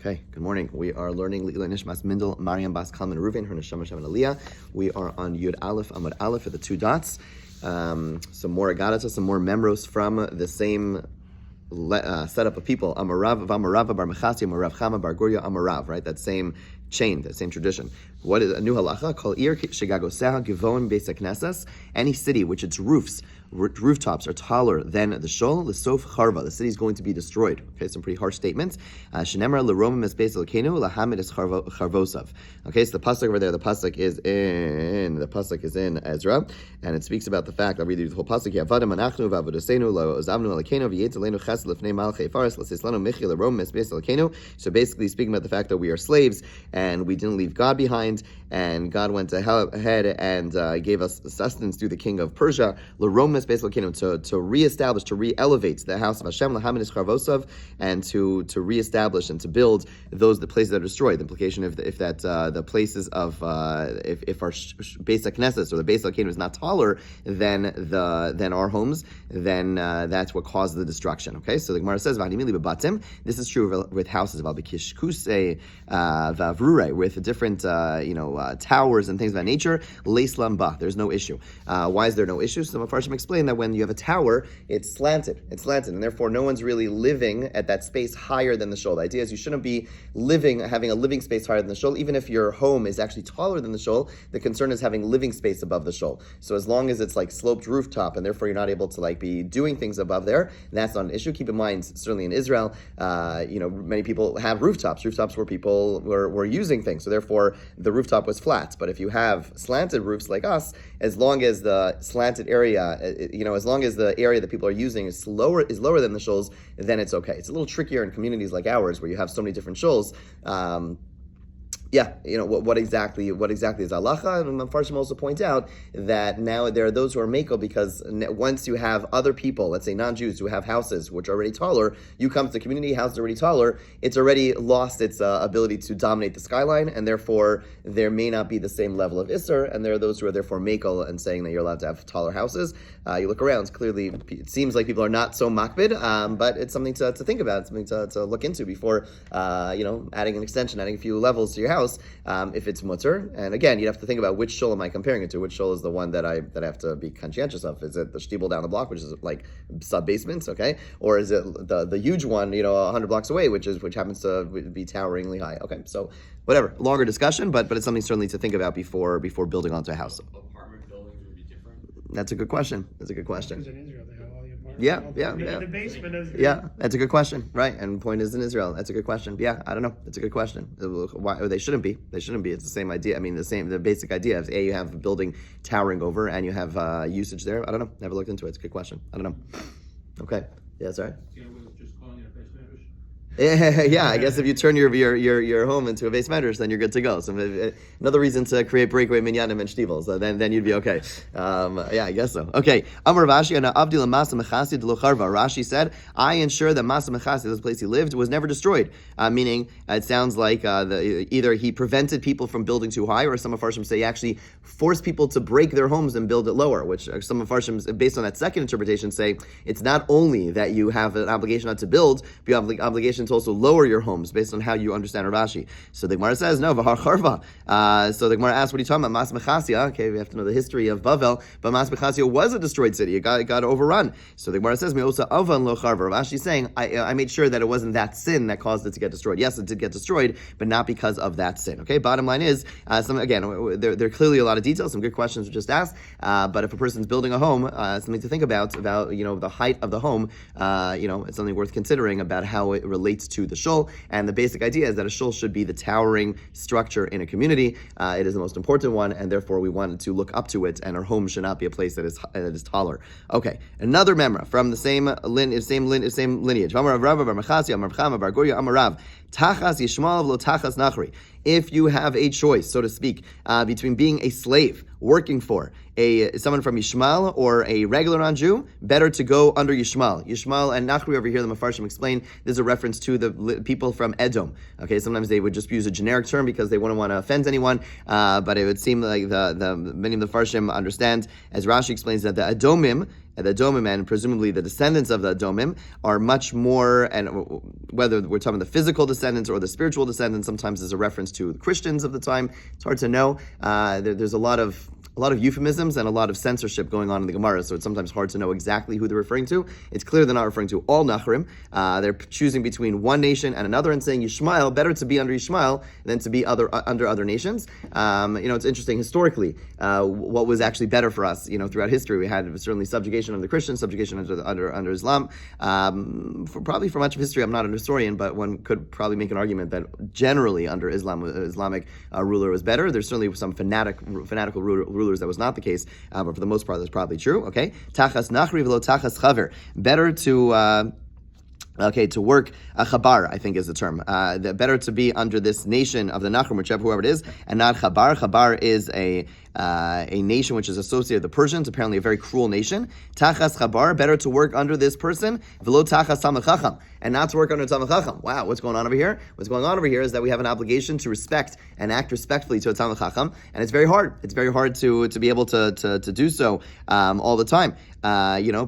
Okay, good morning. We are learning Le'ila Nishmas Mindel, Mariam Bas Kalman Reuven, her Neshama Shem and Aliyah. We are on Yud Aleph, Amud Aleph for the two dots. Some more Agadata, some more memros from the same setup of people. Amarav, Vamarav, Bar Mechasi, Amarav Chama, Bar Gurya, Amarav, right? That same chain, that same tradition. What is a new halacha? Kol ir shegagoseha givon beis haknesses. Any city which its rooftops are taller than the shul, l'sof charva, the city is going to be destroyed. Okay, some pretty harsh statements. Shenemar l'romim es beis elkeinu lahamid es charvosav. Okay, so the pasuk over there, the pasuk is in Ezra, and it speaks about the fact. I'll read you the whole pasuk here. Avadim anachnu v'avodaseinu lo ozavnu elkeinu v'yetzalenu ches lefnei malchei faris l'sislanu michi l'romim es beis elkeinu. So basically speaking about the fact that we are slaves and we didn't leave God behind, and God went ahead and gave us sustenance through the king of Persia, to reestablish, to re-elevate the house of Hashem, and to reestablish and to build the places that are destroyed. The implication if the places of if our Beis HaKnesses or the Beis HaKenu is not taller than our homes, then that's what caused the destruction. Okay, so the Gemara says, this is true with houses of with different towers and things of that nature. There's no issue. Why is there no issue? So Mepharshim explain that when you have a tower, it's slanted, and therefore no one's really living at that space higher than the shul. The idea is you shouldn't be having a living space higher than the shul, even if your home is actually taller than the shul. The concern is having living space above the shul. So as long as it's like sloped rooftop, and therefore you're not able to be doing things above there, that's not an issue. Keep in mind, certainly in Israel, many people have rooftops where people were using things, so therefore the rooftop was flat. But if you have slanted roofs like us, as long as the slanted area, as long as the area that people are using is lower than the shuls, then it's okay. It's a little trickier in communities like ours where you have so many different shuls. What exactly is halacha? And Mepharshim also point out that now there are those who are meko, because once you have other people, let's say non-Jews, who have houses which are already taller, you come to the community, house is already taller, it's already lost its ability to dominate the skyline, and therefore there may not be the same level of isser, and there are those who are therefore meko and saying that you're allowed to have taller houses. You look around, clearly it seems like people are not so makbid, but it's something to think about, something to look into before adding an extension, adding a few levels to your house. If it's mutter, and again, you'd have to think about which shul am I comparing it to. Which shul is the one that I have to be conscientious of? Is it the shtibel down the block, which is like sub basements, okay, or is it the huge one, 100 blocks away, which happens to be toweringly high? Okay, so whatever, longer discussion, but it's something certainly to think about before building onto a house. Apartment buildings would be different. That's a good question. In Israel, they have all the apartments. Yeah. The basement is. Yeah, that's a good question, right? And the point is in Israel, that's a good question. Yeah, I don't know. It's a good question. Why they shouldn't be? They shouldn't be. It's the same idea. I mean, the basic idea of you have a building towering over, and you have usage there. I don't know. Never looked into it. It's a good question. I don't know. Okay. Yeah, sorry. Yeah, I guess if you turn your home into a base medrash, then you're good to go. So another reason to create breakaway minyanim and shtivels, then you'd be okay. I guess so. Okay. Amar Rashi and Abdil Masa Mechasi de Locharva. Rashi said, I ensure that Masa Mechasi, this place he lived, was never destroyed. Meaning, it sounds like either he prevented people from building too high, or some of Farshim say he actually forced people to break their homes and build it lower. Which some of Farshim, based on that second interpretation, say it's not only that you have an obligation not to build, but you have an obligation to also lower your homes based on how you understand Rashi. So the Gemara says, no, v'har charva. So the Gemara asks, what are you talking about? Mas Mechasia. Okay, we have to know the history of Bavel, but Mas Mechasia was a destroyed city. It got overrun. So the Gemara says, Me'osa avan lo charva. Rashi is saying, I made sure that it wasn't that sin that caused it to get destroyed. Yes, it did get destroyed, but not because of that sin. Okay, bottom line is, there are clearly a lot of details, some good questions were just asked, but if a person's building a home, something to think about the height of the home, it's something worth considering about how it relates to the shul. And the basic idea is that a shul should be the towering structure in a community. It is the most important one, and therefore we wanted to look up to it, and our home should not be a place that is taller. Okay, another memra from the same lineage. If you have a choice, so to speak, between being a slave, working for someone from Yishmael or a regular non-Jew, better to go under Yishmael. Yishmael and Nachri over here, the Mefarshim explain, this is a reference to the people from Edom. Okay, sometimes they would just use a generic term because they wouldn't want to offend anyone, but it would seem like the many of the Mefarshim understand, as Rashi explains, that the Edomim the Domim, and presumably the descendants of the Domim, are much more, and whether we're talking the physical descendants or the spiritual descendants, sometimes there's a reference to the Christians of the time. It's hard to know. There's a lot of euphemisms and a lot of censorship going on in the Gemara, so it's sometimes hard to know exactly who they're referring to. It's clear they're not referring to all Nachrim. They're choosing between one nation and another and saying Yishmael, better to be under Yishmael than to be under other nations. It's interesting historically what was actually better for us. Throughout history, we had certainly subjugation of the Christians, subjugation under Islam. Probably for much of history, I'm not a historian, but one could probably make an argument that generally under Islamic ruler was better. There's certainly some fanatical rulers that was not the case, but for the most part, that's probably true. Okay, tachas nachri v'lo tachas chaver. Better to work chabar, I think is the term. Better to be under this nation of the Nachrim, whoever it is, and not chabar. Chabar is a nation which is associated with the Persians, apparently a very cruel nation. Tachas chabar, better to work under this person, v'lo tachas talmid chacham, and not to work under talmid chacham. Wow, what's going on over here? What's going on over here is that we have an obligation to respect and act respectfully to a talmid chacham, and it's very hard. It's very hard to be able to do so all the time.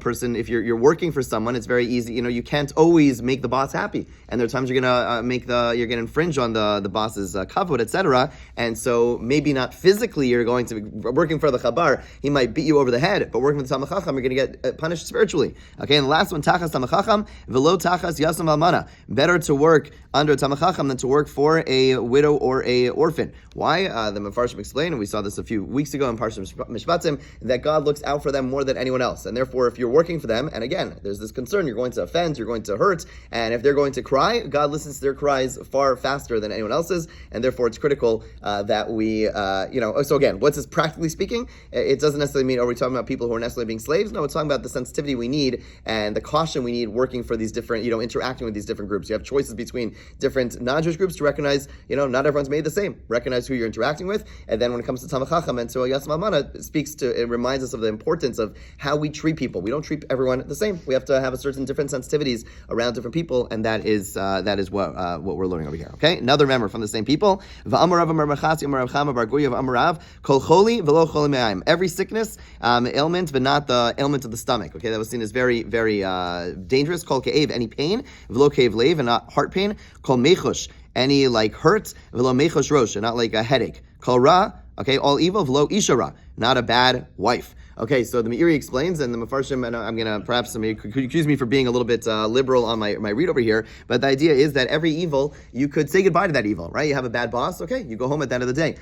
Person, if you're working for someone, it's very easy. You can't always make the boss happy, and there are times you're gonna infringe on the boss's kavod, etc. And so maybe not physically you're going to be working for the chabar. He might beat you over the head, but working with the talmid chacham, you're going to get punished spiritually. Okay, and the last one, tachas talmid chacham v'lo tachas yasam almana. Better to work under talmid chacham than to work for a widow or a orphan. Why? The Mefarshim explain, and we saw this a few weeks ago in Parshat Mishpatim, that God looks out for them more than anyone else. And therefore, if you're working for them, and again, there's this concern, you're going to offend, you're going to hurt, and if they're going to cry, God listens to their cries far faster than anyone else's, and therefore it's critical that we, so again, what's this practically speaking? It doesn't necessarily mean, are we talking about people who are necessarily being slaves? No, it's talking about the sensitivity we need and the caution we need working for these different, interacting with these different groups. You have choices between different non-Jewish groups to recognize, not everyone's made the same. Recognize who you're interacting with, and then when it comes to talmid chacham and to Yasam Almana, it reminds us of the importance of how we treat people. We don't treat everyone the same. We have to have a certain different sensitivities around different people, and that is what we're learning over here. Okay, another member from the same people. Every sickness, ailment, but not the ailment of the stomach. Okay, that was seen as very, very dangerous. Kol ke'ev, any pain, v'lo ke'ev lev, and not heart pain. Kol mechush, any hurt, v'lo mechush rosh, and not like a headache. Kol ra, okay, all evil, v'lo isha ra, not a bad wife. Okay, so the Meiri explains, and the Mefarshim, and I'm going to, perhaps somebody could accuse me for being a little bit liberal on my read over here, but the idea is that every evil, you could say goodbye to that evil, right? You have a bad boss, okay, you go home at the end of the day.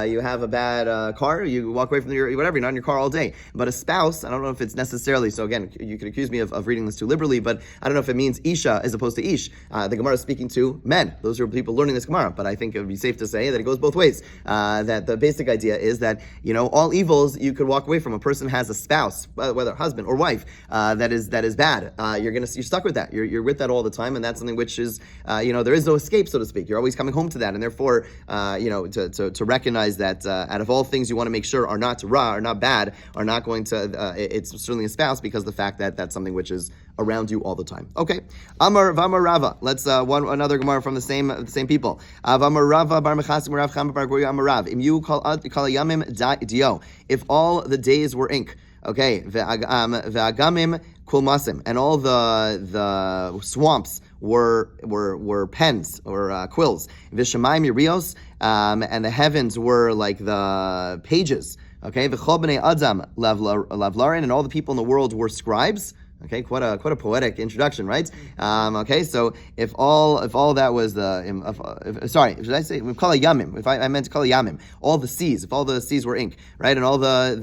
You have a bad car, you walk away from your, whatever, you're not in your car all day. But a spouse, I don't know if it's necessarily, so again, you could accuse me of reading this too liberally, but I don't know if it means Isha as opposed to Ish. The Gemara is speaking to men. Those are people learning this Gemara, but I think it would be safe to say that it goes both ways. That the basic idea is that, all evils you could walk away from. A person has a spouse, whether husband or wife, that is bad. You're stuck with that. You're with that all the time, and that's something which is, there is no escape, so to speak. You're always coming home to that, and therefore, to recognize that out of all things you want to make sure are not ra, are not bad, are not going to. It's certainly a spouse because of the fact that that's something which is around you all the time. Okay, Amar Vamar Rava. Let's another Gemara from the same people. Vamar Rava Bar Mechasim Rav Chama Bar Goya Amar Rav. Im you call yamim dio. If all the days were ink. Okay, ve'agamim kulmasim, and all the swamps were pens or quills. V'shamayim yirios, and the heavens were like the pages. Okay, v'chol b'nei adam lavlarin, and all the people in the world were scribes. Okay, quite a poetic introduction, right? Okay, so if all that was should I say we've called it yamim? If I meant to call it yamim, all the seas, if all the seas were ink, right, and all the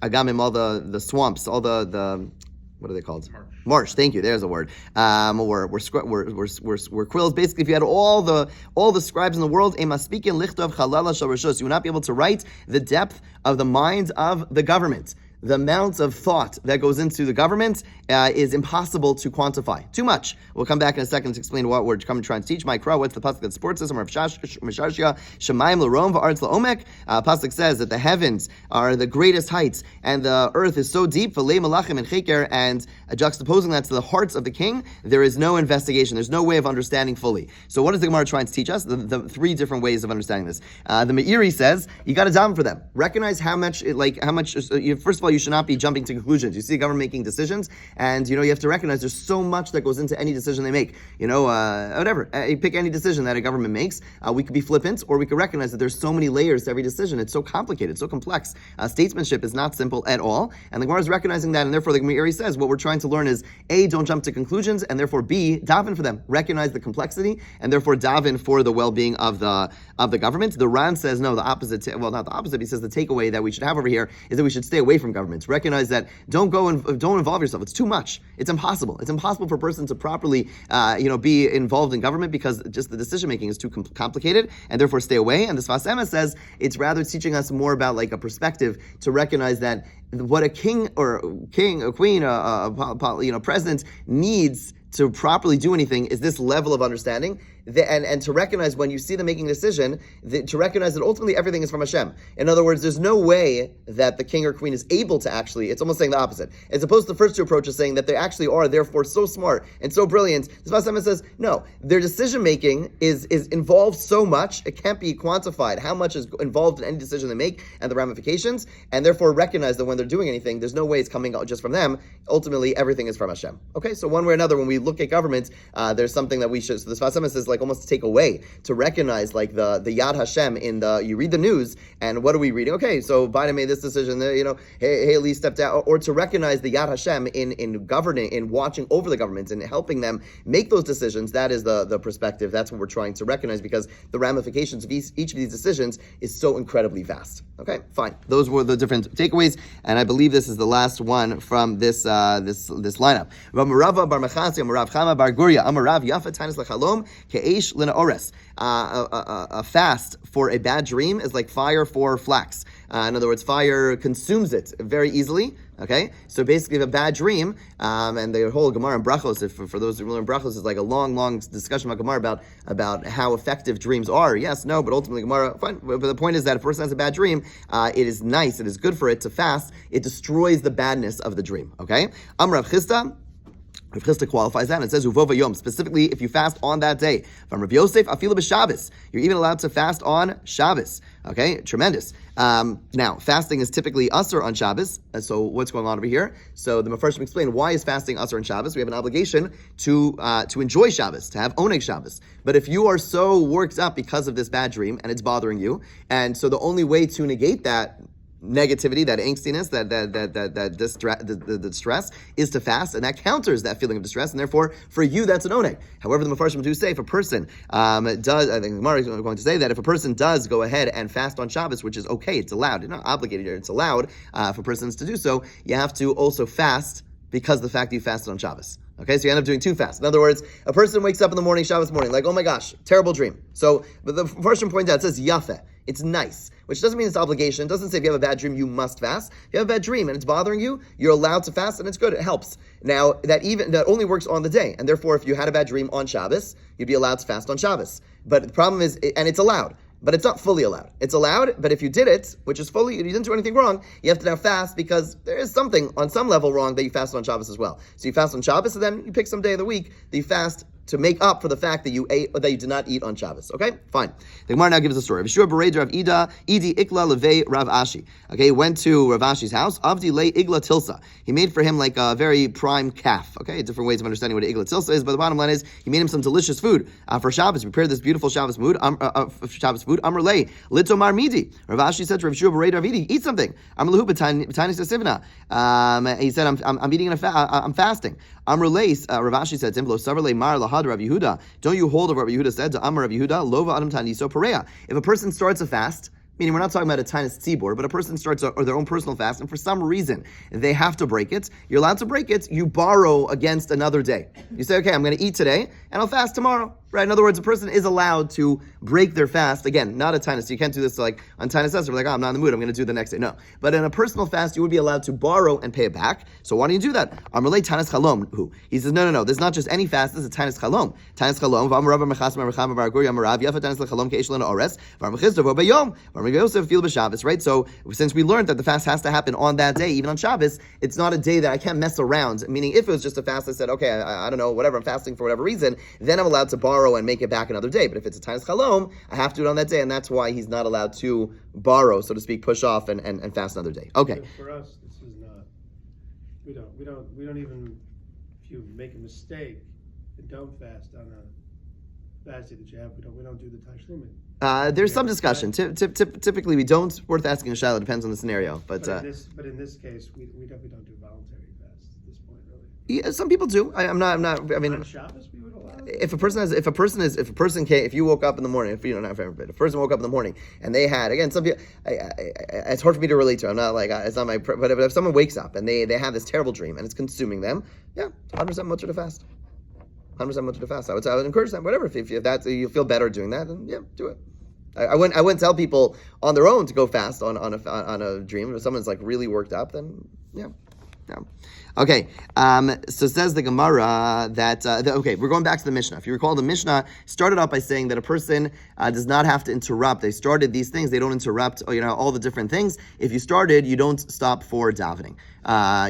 agamim, all the swamps, all the what are they called? Marsh. Thank you. There's a word. Were quills. Basically, if you had all the scribes in the world, you would not be able to write the depth of the minds of the government. The amount of thought that goes into the government is impossible to quantify. Too much. We'll come back in a second to explain what we're trying to teach. Micro, what's the pasuk that supports this? Shemayim l'rom v'aretz la'omek. Pasuk says that the heavens are the greatest heights, and the earth is so deep. V'lei malachim and cheker, and juxtaposing that to the hearts of the king, there is no investigation. There's no way of understanding fully. So, what is the Gemara trying to teach us? The three different ways of understanding this. The Meiri says you got to daven for them. Recognize how much. First of all, all, you should not be jumping to conclusions. You see the government making decisions, and you have to recognize there's so much that goes into any decision they make. Whatever. You pick any decision that a government makes. We could be flippant, or we could recognize that there's so many layers to every decision. It's so complicated, so complex. Statesmanship is not simple at all, and the Gemara is recognizing that, and therefore the Gemara says what we're trying to learn is A, don't jump to conclusions, and therefore B, daven for them. Recognize the complexity, and therefore daven for the well-being of the government. The Ran says no, the opposite. Well, not the opposite. He says the takeaway that we should have over here is that we should stay away from governments. Recognize that don't involve yourself. It's too much. It's impossible. It's impossible for a person to properly, be involved in government because just the decision making is too complicated, and therefore stay away. And the Sfas Emes says it's rather teaching us more about like a perspective to recognize that what a king, a queen, a president needs to properly do anything is this level of understanding, and to recognize when you see them making a decision, to recognize that ultimately everything is from Hashem. In other words, there's no way that the king or queen is able to actually, it's almost saying the opposite. As opposed to the first two approaches saying that they actually are therefore so smart and so brilliant, the Sfas Emes says, no, their decision making is involved so much, it can't be quantified how much is involved in any decision they make and the ramifications, and therefore recognize that when they're doing anything, there's no way it's coming out just from them. Ultimately, everything is from Hashem. Okay, so one way or another, when we look at government, there's something that we should, so the Sfas Emes is like almost to take away, to recognize like the Yad Hashem you read the news, and what are we reading? Okay, so Biden made this decision, Haley stepped out, or to recognize the Yad Hashem in governing, in watching over the governments and helping them make those decisions. That is the perspective. That's what we're trying to recognize, because the ramifications of each of these decisions is so incredibly vast. Okay, fine. Those were the different takeaways, and I believe this is the last one from this lineup. Rav bar Machasi, Rav Chama bar Guria, Rav Yafa Tanis Lechalom Ke'esh Lina Ores. A fast for a bad dream is like fire for flax. In other words, fire consumes it very easily. Okay, so basically, if a bad dream, and the whole Gemara in Brachos, for those who learn Brachos, is like a long discussion about Gemara about how effective dreams are. Yes, no, but ultimately Gemara, fine. But the point is that if a person has a bad dream, it is nice, it is good for it to fast. It destroys the badness of the dream. Okay, Rav Chisda. Rav Chisda qualifies that and it says Uvova Yom, specifically if you fast on that day. From Rav Yosef, Afilu b'Shabbos. You're even allowed to fast on Shabbos. Okay, tremendous. Now, fasting is typically usher on Shabbos. So what's going on over here? So the Mefarshim explain why is fasting usher on Shabbos. We have an obligation to enjoy Shabbos, to have oneg Shabbos. But if you are so worked up because of this bad dream and it's bothering you, and so the only way to negate that negativity, that angstiness, that distress is to fast, and that counters that feeling of distress, and therefore for you that's an oneg. However, the Mefarshim do say if a person does, I think Gemara is going to say that if a person does go ahead and fast on Shabbos, which is okay, it's allowed, you're not obligated here, it's allowed for persons to do so, you have to also fast because of the fact that you fasted on Shabbos. Okay, so you end up doing two fasts. In other words, a person wakes up in the morning, Shabbos morning, like, oh my gosh, terrible dream. So, but the Mefarshim point out, it says yafeh. It's nice, which doesn't mean it's obligation. It doesn't say if you have a bad dream, you must fast. If you have a bad dream and it's bothering you, you're allowed to fast, and it's good. It helps. Now, that only works on the day, and therefore, if you had a bad dream on Shabbos, you'd be allowed to fast on Shabbos. But the problem is, and it's allowed, but it's not fully allowed. It's allowed, but if you did it, which is fully, you didn't do anything wrong, you have to now fast because there is something on some level wrong that you fast on Shabbos as well. So you fast on Shabbos, and then you pick some day of the week that you fast to make up for the fact that you ate, or that you did not eat on Shabbos. Okay, fine. The Gemara now gives a story. V'shua b'reid Rav Idi ikla levei Rav Ashi. Okay, he went to Rav Ashi's house. Avdi le igla tilsa. He made for him like a very prime calf. Okay, different ways of understanding what an igla tilsa is, but the bottom line is he made him some delicious food for Shabbos. He prepared this beautiful Shabbos food. Shabbos food. Amr le litomar midi. Rav Ashi said to Rav Shua b'reid Rav Idi, eat something. Amr lehu b'tani sesivna. He said, I'm eating I'm fasting. Amr le Rav Ashi said to him, lo savar le mar lahad Rav Yehuda. Don't you hold of what Rav Yehuda said to Amar Rav Yehuda? Lova adam taniso pareya. If a person starts a fast, meaning we're not talking about a tanis tzibor, but a person starts their own personal fast, and for some reason they have to break it, you're allowed to break it, you borrow against another day. You say, okay, I'm going to eat today, and I'll fast tomorrow. Right? In other words, a person is allowed to break their fast. Again, not a tanis. You can't do this like on tanis esrei. Like, oh, I'm not in the mood. I'm going to do the next day. No. But in a personal fast, you would be allowed to borrow and pay it back. So why don't you do that? Amalei tanis chalom. Who? He says, no. This is not just any fast. This is tanis chalom. Tanis chalom. V'amarav mechas maracham v'argur yamarav yafa tanis chalom ke'ish lena ores v'armechizdav v'bayom v'armech Yosef fil b'Shabbos. Right? So since we learned that the fast has to happen on that day, even on Shabbos, it's not a day that I can't mess around. Meaning, if it was just a fast, I said, okay, I don't know, whatever, I'm fasting for whatever reason, then I'm allowed to borrow and make it back another day. But if it's a tanis chalom, I have to do it on that day, and that's why he's not allowed to borrow, so to speak, push off and fast another day. Okay. For us, this is not We don't even, if you make a mistake and don't fast on a fast day that you have, we don't do the tashlumin. There's some discussion. Typically, we don't. Worth asking a shaila. Depends on the scenario. But in this case, we definitely don't do voluntary fasts at this point, really. yeah, some people do. I'm not. I mean, On Shabbos, we would allow it. If you woke up in the morning, if you don't have everybody, if a person woke up in the morning and they had, again, some people, it's hard for me to relate to. I'm not like, it's not my, but if someone wakes up and they have this terrible dream and it's consuming them, yeah, 100% mutter to fast. 100% mutter to fast. I would encourage them, whatever. If that's, you feel better doing that, then yeah, do it. I wouldn't tell people on their own to go fast on a dream. If someone's like really worked up, then yeah. Okay, so says the Gemara that, okay, we're going back to the Mishnah. If you recall, the Mishnah started out by saying that a person does not have to interrupt. They started these things, they don't interrupt, all the different things. If you started, you don't stop for davening.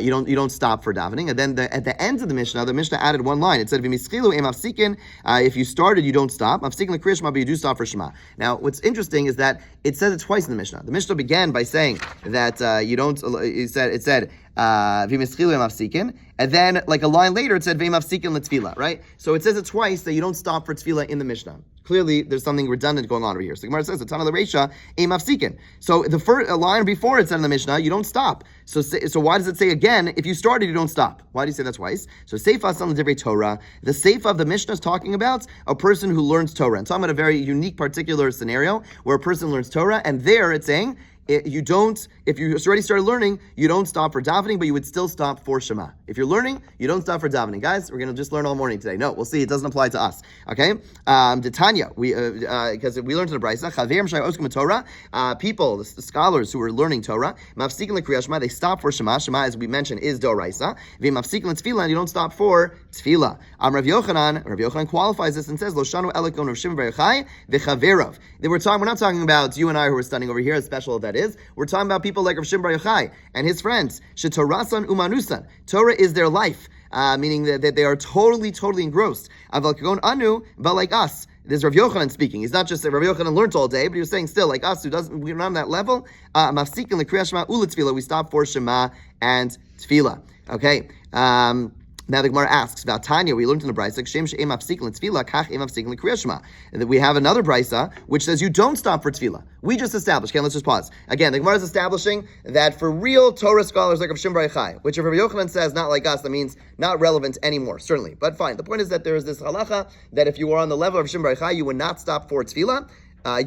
You don't stop for davening. And then at the end of the Mishnah added one line. It said, if you started, you don't stop. But you do stop for Shema. Now, what's interesting is that it says it twice in the Mishnah. The Mishnah began by saying that you don't, it said, and then like a line later it said letfila, right? So it says it twice that you don't stop for tefillah in the Mishnah. Clearly there's something redundant going on over here. So Gemara says the Tana the Reisha mafsikin. So the first line before it said in the Mishnah you don't stop. So why does it say again if you started you don't stop? Why do you say that twice? So Seifa on the Divrei Torah. The Seifa of the Mishnah is talking about a person who learns Torah. And talking about a very unique particular scenario where a person learns Torah, and there it's saying if you already started learning, you don't stop for davening, but you would still stop for Shema. If you're learning, you don't stop for davening. Guys, we're going to just learn all morning today. No, we'll see. It doesn't apply to us. Okay? Tanya, because we learned in the Brisa, people, the scholars who are learning Torah, they stop for Shema. Shema, as we mentioned, is Doraisa. And you don't stop for Tefillah. Rav Yochanan qualifies this and says, Loshanu elikon Rav Shimon bar Yochai v'chaverov. We're not talking about you and I who are studying over here, as special as that is. We're talking about people like Rav Shimon bar Yochai and his friends. Shetorasan umanusan. Torah is their life, meaning that they are totally engrossed. Aval kagon anu, but like us. This is Rav Yochanan speaking. He's not just that Rav Yochanan learned all day, but he was saying still, like us, we're not on that level. Mafsikin l'kriyas Shema u'letzvila. We stop for Shema and Tefillah. Okay. Now the Gemara asks about Tanya. We learned in the Brisa, that we have another Brisa which says you don't stop for Tefillah. We just established. Okay, let's just pause. Again, the Gemara is establishing that for real Torah scholars like Rav Shimon bar Yochai, which if Rav Yochanan says not like us, that means not relevant anymore, certainly. But fine. The point is that there is this halacha that if you were on the level of Rav Shimon bar Yochai, you would not stop for Tefillah,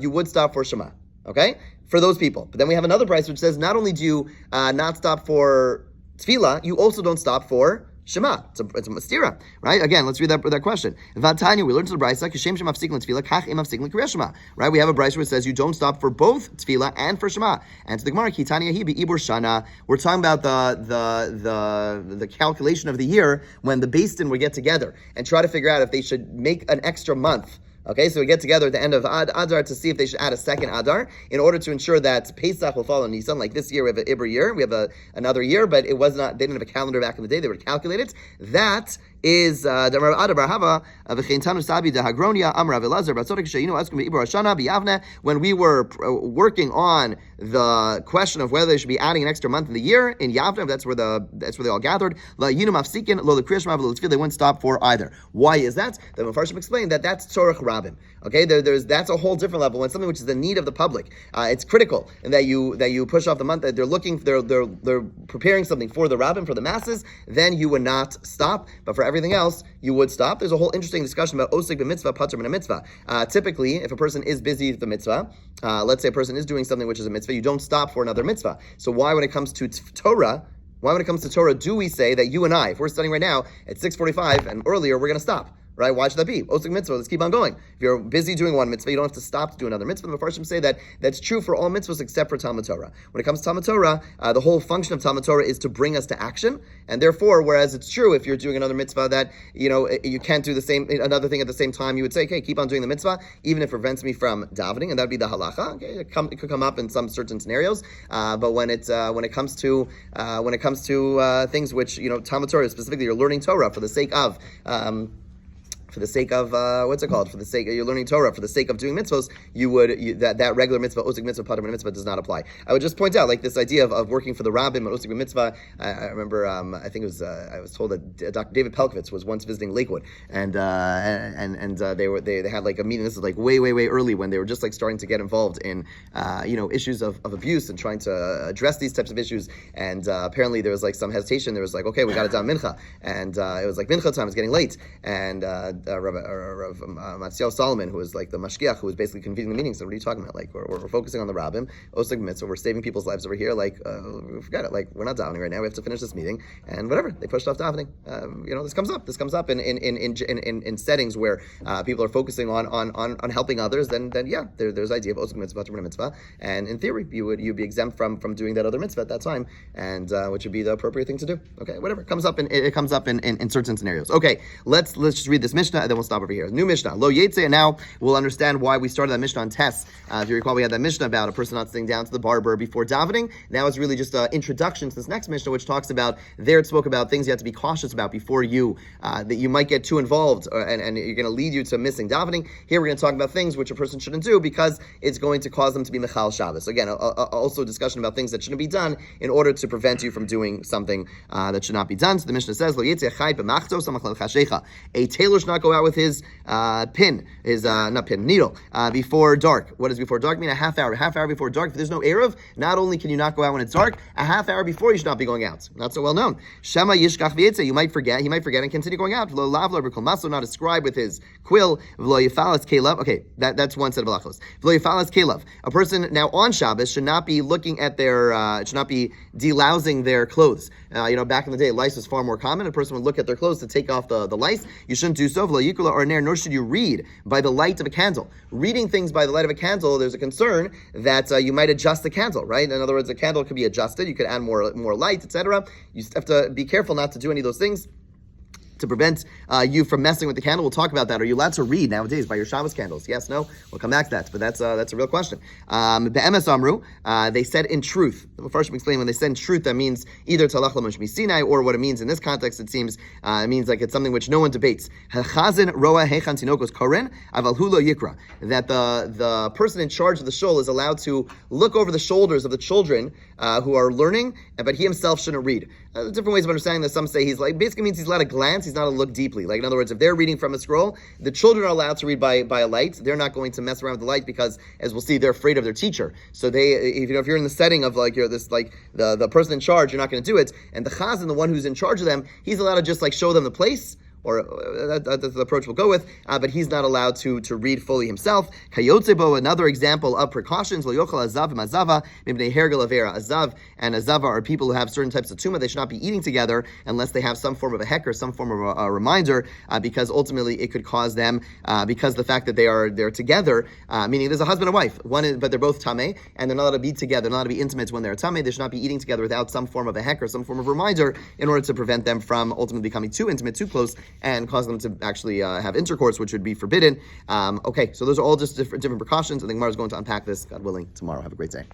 you would stop for Shema. Okay? For those people. But then we have another Brisa which says not only do you not stop for Tefillah, you also don't stop for Shema. It's a mastira, right? Again, let's read that question. Vatanya, we learned to the Brisa, Kishem Shem Mafsik Tefillah, Kach Im Mafsik Kriya Shema. Right? We have a Brisa which says you don't stop for both Tefillah and for Shema. And to the Gemara, Kitanya Hi Ibur Shana. We're talking about the calculation of the year when the Beis Din would get together and try to figure out if they should make an extra month. Okay, so we get together at the end of Adar to see if they should add a second Adar in order to ensure that Pesach will fall on Nisan. Like this year, we have an Ibr year, we have another year, but it was not. They didn't have a calendar back in the day. They would calculate it. That is the Rav Ada bar Hava v'cheintanu sabi de Hagronia Amar Elazar Batzodik Sheinu Askum Ibur Hashana B'Yavne. When we were working on the question of whether they should be adding an extra month in the year in Yavne, that's where they all gathered. La Yinu Mafsikin Lo LeKriyashma V'Lo They wouldn't stop for either. Why is that? The Mefarshim explained that that's Tzorach Rabin. Okay, that's a whole different level. When something which is the need of the public, it's critical, and that you push off the month. That they're preparing something for the rabbin, for the masses. Then you would not stop, but for everything else, you would stop. There's a whole interesting discussion about osik b'mitzvah, pater min mitzvah. Typically, if a person is busy with the mitzvah, let's say a person is doing something which is a mitzvah, you don't stop for another mitzvah. So why, when it comes to Torah, do we say that you and I, if we're studying right now at 6:45 and earlier, we're going to stop? Right? Why should that be? Osik mitzvah, let's keep on going. If you're busy doing one mitzvah, you don't have to stop to do another mitzvah. The Mefarshim say that that's true for all mitzvahs except for Talmud Torah. When it comes to Talmud Torah, the whole function of Talmud Torah is to bring us to action. And therefore, whereas it's true if you're doing another mitzvah that, you can't do another thing at the same time, you would say, okay, keep on doing the mitzvah, even if it prevents me from davening, and that would be the halacha. Okay, it could come up in some certain scenarios. But when it comes to things which, Talmud Torah, specifically you're learning Torah for the sake of for the sake of for the sake of you're learning Torah, for the sake of doing mitzvos, that regular mitzvah, osik mitzvah, pater mitzvah does not apply. I would just point out, like, this idea of working for the rabbin, osik mitzvah. I remember, I think it was, I was told that Dr. David Pelkovitz was once visiting Lakewood, and they had like a meeting. This is like way early when they were just like starting to get involved in issues of abuse and trying to address these types of issues. And apparently there was like some hesitation. There was like, okay, we got to daven mincha, and it was like mincha time. It's getting late, and Rav Matziel Solomon, who was like the mashgiach, who was basically convening the meeting, said, "What are you talking about? Like, we're focusing on the rabbim, osig mitzvah. We're saving people's lives over here. Like, forget it. Like, we're not davening right now. We have to finish this meeting, and whatever." They pushed off davening. This comes up. This comes up in settings where people are focusing on helping others. Then yeah, there's idea of osig mitzvah, pater mitzvah, and in theory, you'd be exempt from doing that other mitzvah at that time, and which would be the appropriate thing to do. Okay, whatever. It comes up in certain scenarios. Okay, let's just read this Mishnah and then we'll stop over here. New Mishnah, Lo Yetze, and now we'll understand why we started that Mishnah on Tess. If you recall, we had that Mishnah about a person not sitting down to the barber before davening. Now it's really just an introduction to this next Mishnah, which talks about, there it spoke about things you have to be cautious about before you, that you might get too involved and you're going to lead you to missing davening. Here we're going to talk about things which a person shouldn't do because it's going to cause them to be Mechal Shabbos. Again, also a discussion about things that shouldn't be done in order to prevent you from doing something that should not be done. So the Mishnah says, a tailor should not go out with his needle, before dark. What does before dark mean? A half hour before dark. If there's no Erev, not only can you not go out when it's dark, a half hour before you should not be going out. Not so well known. Shema yishkach v'yetze, he might forget and continue going out. Lo lavlo b'kol maso, not a scribe with his quill. V'lo yifalas kelev. Okay, that's one set of halachos. V'lo yifalas kelev. A person now on Shabbos should not be looking at should not be delousing their clothes. Back in the day, lice was far more common. A person would look at their clothes to take off the lice. You shouldn't do so. Nor should you read by the light of a candle. Reading things by the light of a candle, there's a concern that you might adjust the candle, right? In other words, a candle could be adjusted. You could add more light, etc. You have to be careful not to do any of those things to prevent you from messing with the candle. We'll talk about that. Are you allowed to read nowadays by your Shabbos candles? Yes, no? We'll come back to that, but that's a real question. Be'emes amru, they said in truth. First, we explain when they said in truth, that means either talach l'mosh Sinai, or what it means in this context, it seems, it means like it's something which no one debates. Hechazin roa hechan tinokos koren, aval hu lo yikra. That the person in charge of the shul is allowed to look over the shoulders of the children who are learning, but he himself shouldn't read. Different ways of understanding this. Some say basically means he's allowed to glance, he's not allowed to look deeply. Like, in other words, if they're reading from a scroll, the children are allowed to read by a light. They're not going to mess around with the light because, as we'll see, they're afraid of their teacher. So if you're in the setting of like the person in charge, you're not going to do it. And the chazan, the one who's in charge of them, he's allowed to just like show them the place, or that's the approach we'll go with, but he's not allowed to read fully himself. Kayotzebo, another example of precautions. Lo yochel azav v'mazava mibnei hergel avera. Azav and azava are people who have certain types of tumah. They should not be eating together unless they have some form of a heker, some form of a reminder, because ultimately it could cause them, because the fact that they're together, meaning there's a husband and wife, but they're both tameh, and they're not allowed to be together, they're not allowed to be intimate when they're tameh. They should not be eating together without some form of a heker, some form of reminder, in order to prevent them from ultimately becoming too intimate, too close, and cause them to actually have intercourse, which would be forbidden. Okay, so those are all just different precautions. I think Mara's going to unpack this, God willing, tomorrow. Have a great day.